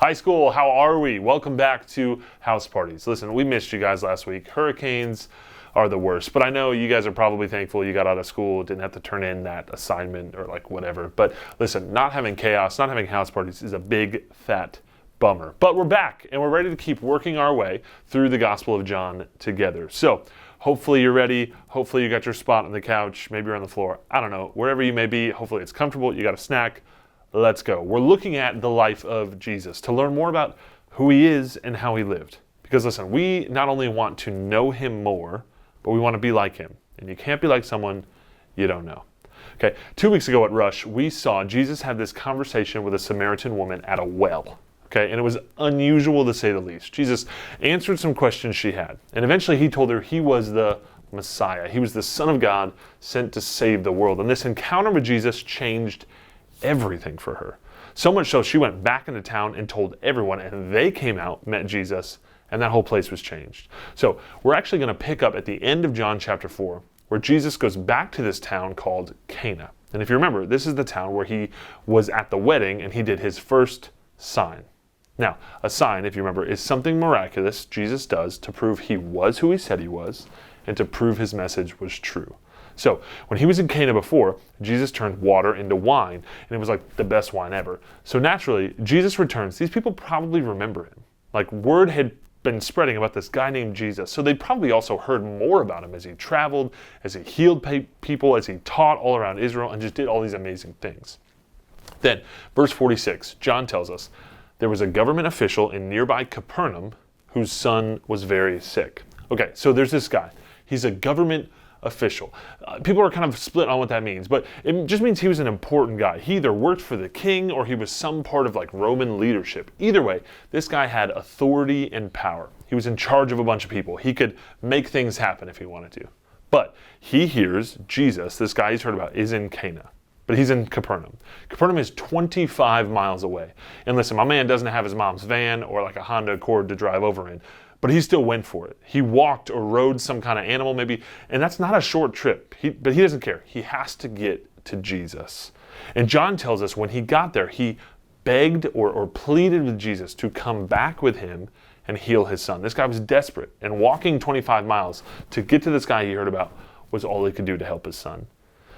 High school, how are we? Welcome back to House Parties. Listen, we missed you guys last week. Hurricanes are the worst, but I know you guys are probably thankful you got out of school, didn't have to turn in that assignment or like whatever. But listen, not having chaos, not having house parties is a big fat bummer. But we're back and we're ready to keep working our way through the Gospel of John together. So hopefully you're ready. Hopefully you got your spot on the couch. Maybe you're on the floor. I don't know. Wherever you may be, hopefully it's comfortable. You got a snack. Let's go. We're looking at the life of Jesus to learn more about who he is and how he lived. Because listen, we not only want to know him more, but we want to be like him. And you can't be like someone you don't know. Okay, 2 weeks ago at Rush, we saw Jesus have this conversation with a Samaritan woman at a well. Okay, and it was unusual to say the least. Jesus answered some questions she had. And eventually he told her he was the Messiah. He was the Son of God sent to save the world. And this encounter with Jesus changed everything for her. So much so she went back into town and told everyone, and they came out, met Jesus, and that whole place was changed. So we're actually going to pick up at the end of John chapter 4, where Jesus goes back to this town called Cana. And if you remember, this is the town where he was at the wedding and he did his first sign. Now, a sign, if you remember, is something miraculous Jesus does to prove he was who he said he was and to prove his message was true. So when he was in Cana before, Jesus turned water into wine, and it was like the best wine ever. So naturally, Jesus returns. These people probably remember him. Like word had been spreading about this guy named Jesus. So they probably also heard more about him as he traveled, as he healed people, as he taught all around Israel, and just did all these amazing things. Then, verse 46, John tells us, there was a government official in nearby Capernaum whose son was very sick. Okay, so there's this guy. He's a government official. People are kind of split on what that means, but it just means he was an important guy. He either worked for the king or he was some part of like Roman leadership. Either way, this guy had authority and power. He was in charge of a bunch of people. He could make things happen if he wanted to. But he hears Jesus, this guy he's heard about, is in Cana. But he's in Capernaum. Capernaum is 25 miles away. And listen, my man doesn't have his mom's van or like a Honda Accord to drive over in. But he still went for it. He walked or rode some kind of animal maybe, and that's not a short trip. But he doesn't care. He has to get to Jesus. And John tells us when he got there, he begged or pleaded with Jesus to come back with him and heal his son. This guy was desperate, and walking 25 miles to get to this guy he heard about was all he could do to help his son.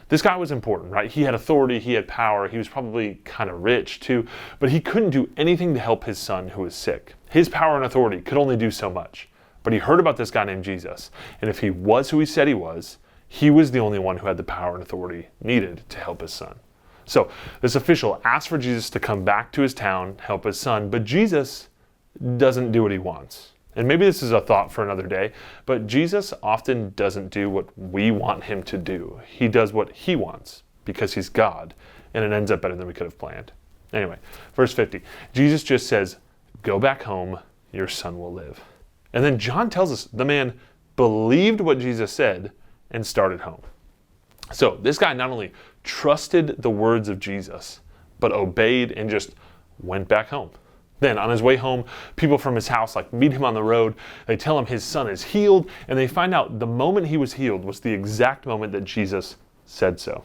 This guy was important, right? He had authority, he had power, he was probably kind of rich too, but he couldn't do anything to help his son who was sick. His power and authority could only do so much. But he heard about this guy named Jesus, and if he was who he said he was the only one who had the power and authority needed to help his son. So this official asked for Jesus to come back to his town, help his son, but Jesus doesn't do what he wants. And maybe this is a thought for another day, but Jesus often doesn't do what we want him to do. He does what he wants because he's God, and it ends up better than we could have planned. Anyway, verse 50, Jesus just says, go back home, your son will live. And then John tells us the man believed what Jesus said and started home. So this guy not only trusted the words of Jesus, but obeyed and just went back home. Then on his way home, people from his house meet him on the road. They tell him his son is healed, and they find out the moment he was healed was the exact moment that Jesus said so.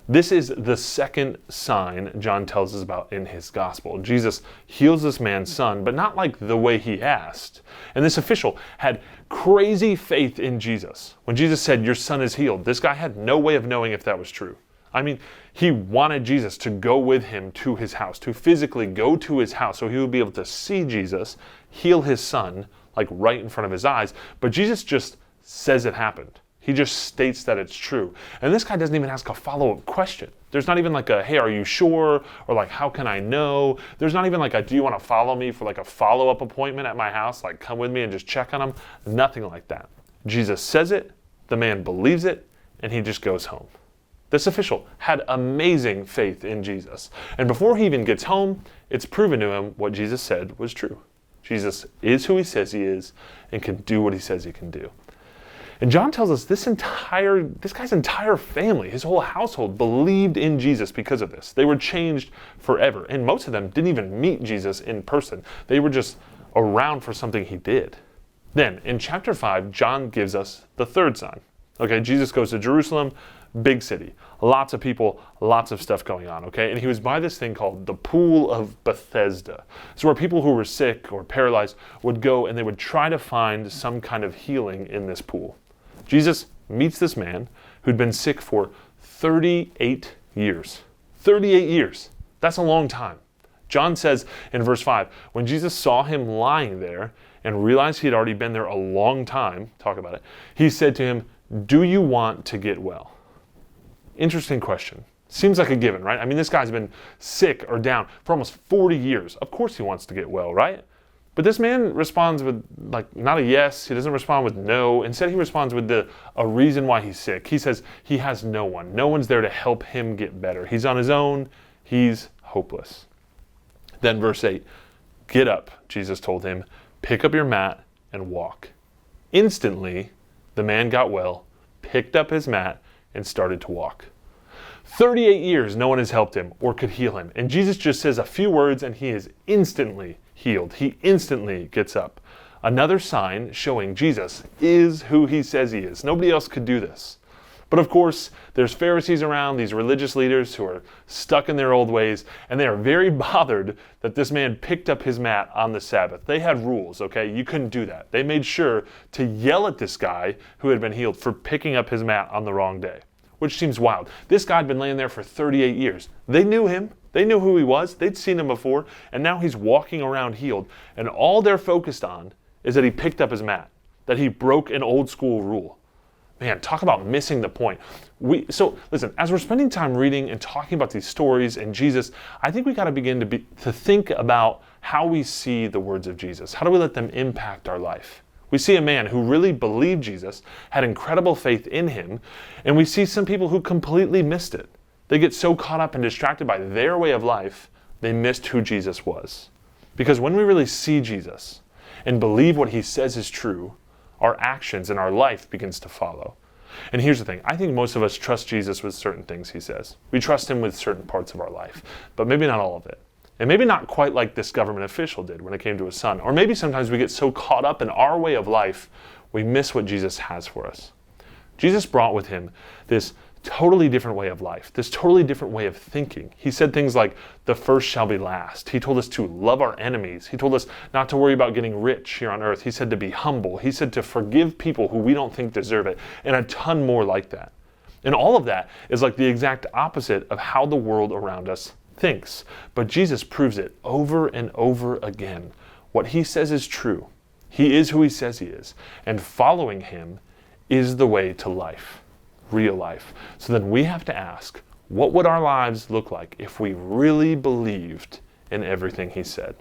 This is the second sign John tells us about in his gospel. Jesus heals this man's son, but not like the way he asked. And this official had crazy faith in Jesus. When Jesus said, your son is healed, this guy had no way of knowing if that was true. I mean, he wanted Jesus to go with him to his house, to physically go to his house so he would be able to see Jesus heal his son, like right in front of his eyes. But Jesus just says it happened. He just states that it's true. And this guy doesn't even ask a follow-up question. There's not even like a, hey, are you sure? Or like, how can I know? There's not even like a, do you want to follow me for like a follow-up appointment at my house? Like, come with me and just check on him. Nothing like that. Jesus says it, the man believes it, and he just goes home. This official had amazing faith in Jesus. And before he even gets home, it's proven to him what Jesus said was true. Jesus is who he says he is and can do what he says he can do. And John tells us this guy's entire family, his whole household, believed in Jesus because of this. They were changed forever. And most of them didn't even meet Jesus in person. They were just around for something he did. Then, in chapter 5, John gives us the third sign. Okay, Jesus goes to Jerusalem, big city, lots of people, lots of stuff going on, okay? And he was by this thing called the Pool of Bethesda. It's where people who were sick or paralyzed would go and they would try to find some kind of healing in this pool. Jesus meets this man who'd been sick for 38 years. 38 years. That's a long time. John says in verse 5, when Jesus saw him lying there and realized he had already been there a long time, talk about it, he said to him, "Do you want to get well?" Interesting question. Seems like a given, right? I mean, this guy's been sick or down for almost 40 years. Of course he wants to get well, right? But this man responds with not a yes. He doesn't respond with no. Instead, he responds with a reason why he's sick. He says he has no one. No one's there to help him get better. He's on his own. He's hopeless. Then verse 8, "Get up," Jesus told him, "pick up your mat and walk." Instantly, the man got well, picked up his mat, and started to walk. 38 years, no one has helped him or could heal him. And Jesus just says a few words and he is instantly healed. He instantly gets up. Another sign showing Jesus is who he says he is. Nobody else could do this. But of course, there's Pharisees around, these religious leaders who are stuck in their old ways, and they are very bothered that this man picked up his mat on the Sabbath. They had rules, okay? You couldn't do that. They made sure to yell at this guy who had been healed for picking up his mat on the wrong day, which seems wild. This guy had been laying there for 38 years. They knew him. They knew who he was. They'd seen him before, and now he's walking around healed. And all they're focused on is that he picked up his mat, that he broke an old school rule. Man, talk about missing the point. So listen, as we're spending time reading and talking about these stories and Jesus, I think we got to begin to think about how we see the words of Jesus. How do we let them impact our life? We see a man who really believed Jesus, had incredible faith in him, and we see some people who completely missed it. They get so caught up and distracted by their way of life, they missed who Jesus was. Because when we really see Jesus and believe what he says is true, our actions and our life begins to follow. And here's the thing. I think most of us trust Jesus with certain things he says. We trust him with certain parts of our life, but maybe not all of it. And maybe not quite like this government official did when it came to his son. Or maybe sometimes we get so caught up in our way of life, we miss what Jesus has for us. Jesus brought with him this totally different way of life, this totally different way of thinking. He said things like, the first shall be last. He told us to love our enemies. He told us not to worry about getting rich here on earth. He said to be humble. He said to forgive people who we don't think deserve it, and a ton more like that. And all of that is like the exact opposite of how the world around us thinks. But Jesus proves it over and over again. What he says is true. He is who he says he is. And following him is the way to life. Real life. So then we have to ask, what would our lives look like if we really believed in everything he said?